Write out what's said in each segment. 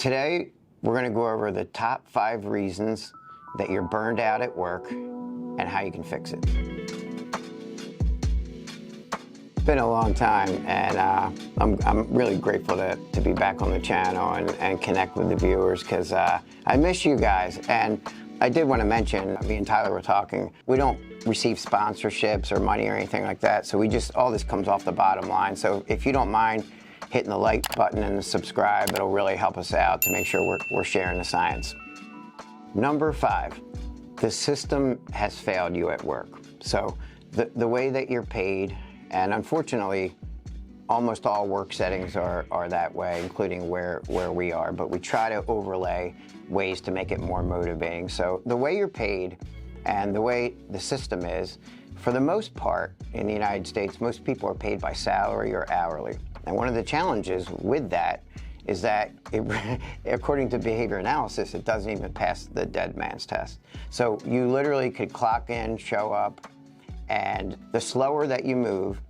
Today, we're going to go over the top 5 reasons that you're burned out at work and how you can fix it. It's been a long time, and I'm really grateful to be back on the channel and connect with the viewers, because I miss you guys. And I did want to mention, me and Tyler were talking, we don't receive sponsorships or money or anything like that, so all this comes off the bottom line. So if you don't mind hitting the like button and the subscribe, it'll really help us out to make sure we're sharing the science. Number 5, the system has failed you at work. So the way that you're paid, and unfortunately, almost all work settings are that way, including where we are, but we try to overlay ways to make it more motivating. So the way you're paid and the way the system is, for the most part in the United States, most people are paid by salary or hourly. And one of the challenges with that is that, according to behavior analysis, it doesn't even pass the dead man's test. So you literally could clock in, show up, and the slower that you move,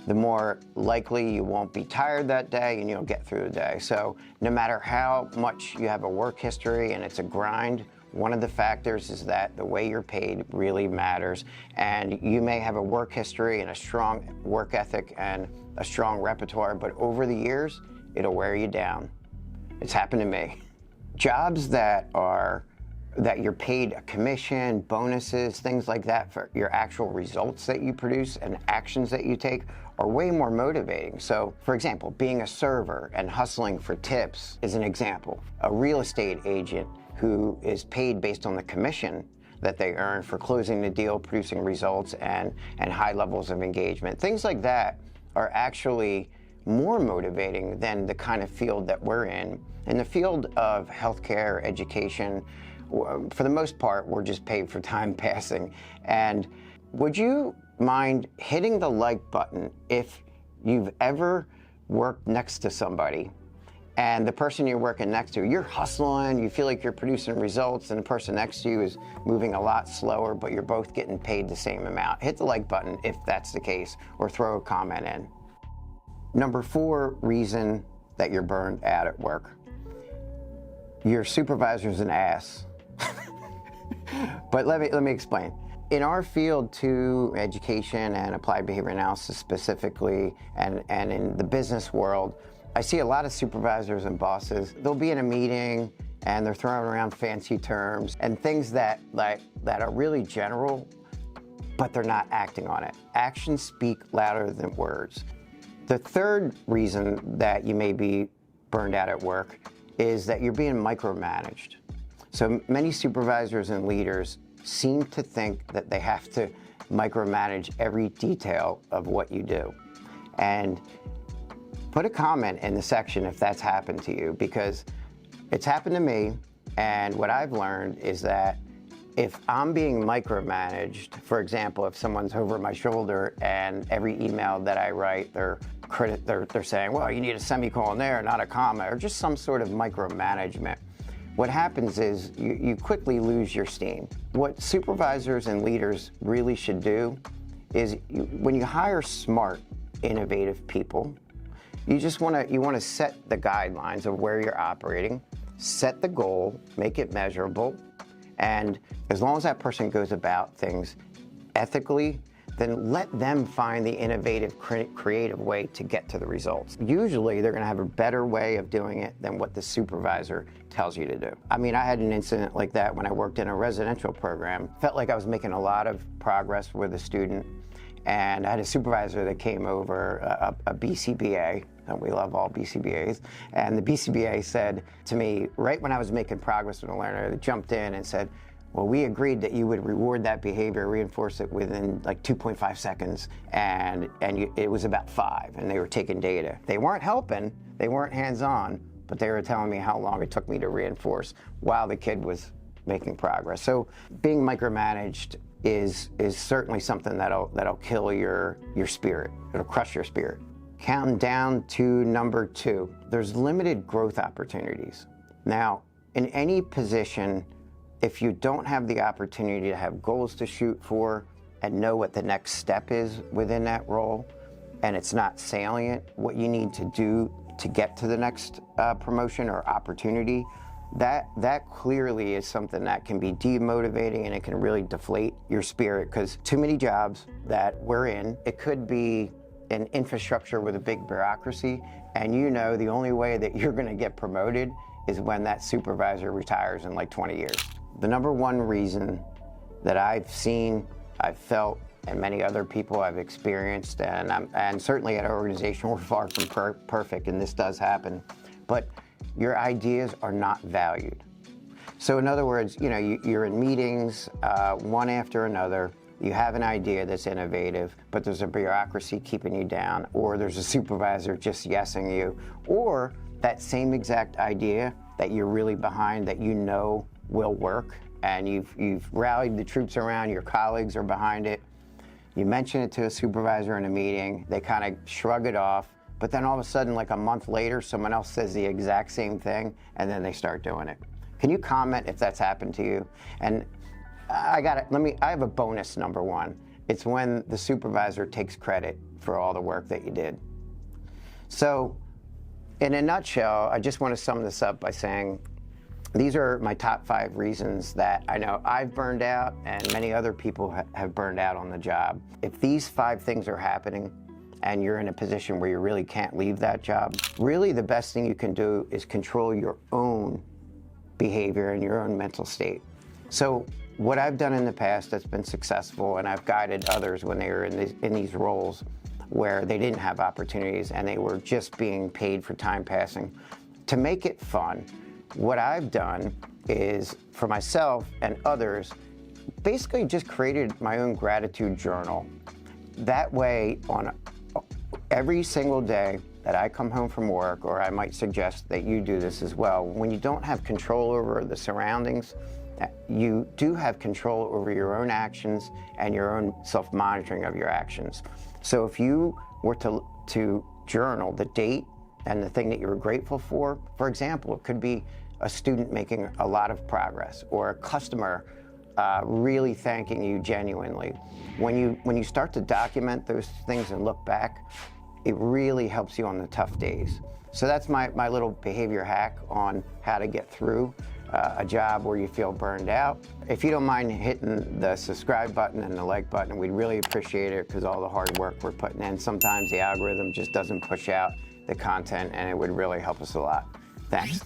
the more likely you won't be tired that day and you'll get through the day. So no matter how much you have a work history and it's a grind, one of the factors is that the way you're paid really matters. And you may have a work history and a strong work ethic and a strong repertoire, but over the years, it'll wear you down. It's happened to me. Jobs that you're paid a commission, bonuses, things like that for your actual results that you produce and actions that you take are way more motivating. So, for example, being a server and hustling for tips is an example. A real estate agent who is paid based on the commission that they earn for closing the deal, producing results, and high levels of engagement. Things like that are actually more motivating than the kind of field that we're in. In the field of healthcare, education, for the most part, we're just paid for time passing. And would you mind hitting the like button if you've ever worked next to somebody and the person you're working next to, you're hustling, you feel like you're producing results, and the person next to you is moving a lot slower, but you're both getting paid the same amount? Hit the like button if that's the case, or throw a comment in. Number 4 reason that you're burned out at work. Your supervisor's an ass. But let me explain. In our field too, education and applied behavior analysis specifically, and in the business world, I see a lot of supervisors and bosses. They'll be in a meeting and they're throwing around fancy terms and things that are really general, but they're not acting on it. Actions speak louder than words. The 3rd reason that you may be burned out at work is that you're being micromanaged. So many supervisors and leaders seem to think that they have to micromanage every detail of what you do. And put a comment in the section if that's happened to you, because it's happened to me. And what I've learned is that if I'm being micromanaged, for example, if someone's over my shoulder and every email that I write, they're saying, well, you need a semicolon there, not a comma, or just some sort of micromanagement. What happens is you quickly lose your steam. What supervisors and leaders really should do is, when you hire smart, innovative people, you want to set the guidelines of where you're operating, set the goal, make it measurable, and as long as that person goes about things ethically, then let them find the innovative, creative way to get to the results. Usually, they're going to have a better way of doing it than what the supervisor tells you to do. I mean, I had an incident like that when I worked in a residential program. Felt like I was making a lot of progress with a student, and I had a supervisor that came over, a BCBA, and we love all BCBAs, and the BCBA said to me, right when I was making progress with a learner, they jumped in and said, well, we agreed that you would reward that behavior, reinforce it within like 2.5 seconds, and it was about 5, and they were taking data. They weren't helping, they weren't hands-on, but they were telling me how long it took me to reinforce while the kid was making progress. So being micromanaged is certainly something that'll kill your spirit. It'll crush your spirit. Counting down to number 2, there's limited growth opportunities. Now, in any position, if you don't have the opportunity to have goals to shoot for and know what the next step is within that role, and it's not salient, what you need to do to get to the next promotion or opportunity, that clearly is something that can be demotivating, and it can really deflate your spirit, because too many jobs that we're in, it could be an infrastructure with a big bureaucracy, and you know the only way that you're going to get promoted is when that supervisor retires in like 20 years. The number one reason that I've seen, I've felt, and many other people I've experienced, and certainly at our organization, we're far from perfect, and this does happen, but your ideas are not valued. So in other words, you know, you're in meetings, one after another, you have an idea that's innovative, but there's a bureaucracy keeping you down, or there's a supervisor just yesing you, or that same exact idea that you're really behind, that you know will work, and you've rallied the troops around, your colleagues are behind it. You mention it to a supervisor in a meeting, they kind of shrug it off, but then all of a sudden, like a month later, someone else says the exact same thing, and then they start doing it. Can you comment if that's happened to you? And I have a bonus number one. It's when the supervisor takes credit for all the work that you did. So, in a nutshell, I just want to sum this up by saying, these are my top 5 reasons that I know I've burned out and many other people have burned out on the job. If these 5 things are happening and you're in a position where you really can't leave that job, really the best thing you can do is control your own behavior and your own mental state. So what I've done in the past that's been successful, and I've guided others when they were in these roles where they didn't have opportunities and they were just being paid for time passing, to make it fun, what I've done is, for myself and others, basically just created my own gratitude journal. That way, on every single day that I come home from work, or I might suggest that you do this as well, when you don't have control over the surroundings, you do have control over your own actions and your own self-monitoring of your actions. So if you were to journal the date and the thing that you were grateful for example, it could be a student making a lot of progress, or a customer really thanking you genuinely. When you start to document those things and look back, it really helps you on the tough days. So that's my little behavior hack on how to get through a job where you feel burned out. If you don't mind hitting the subscribe button and the like button, we'd really appreciate it, because all the hard work we're putting in, sometimes the algorithm just doesn't push out the content, and it would really help us a lot. Thanks.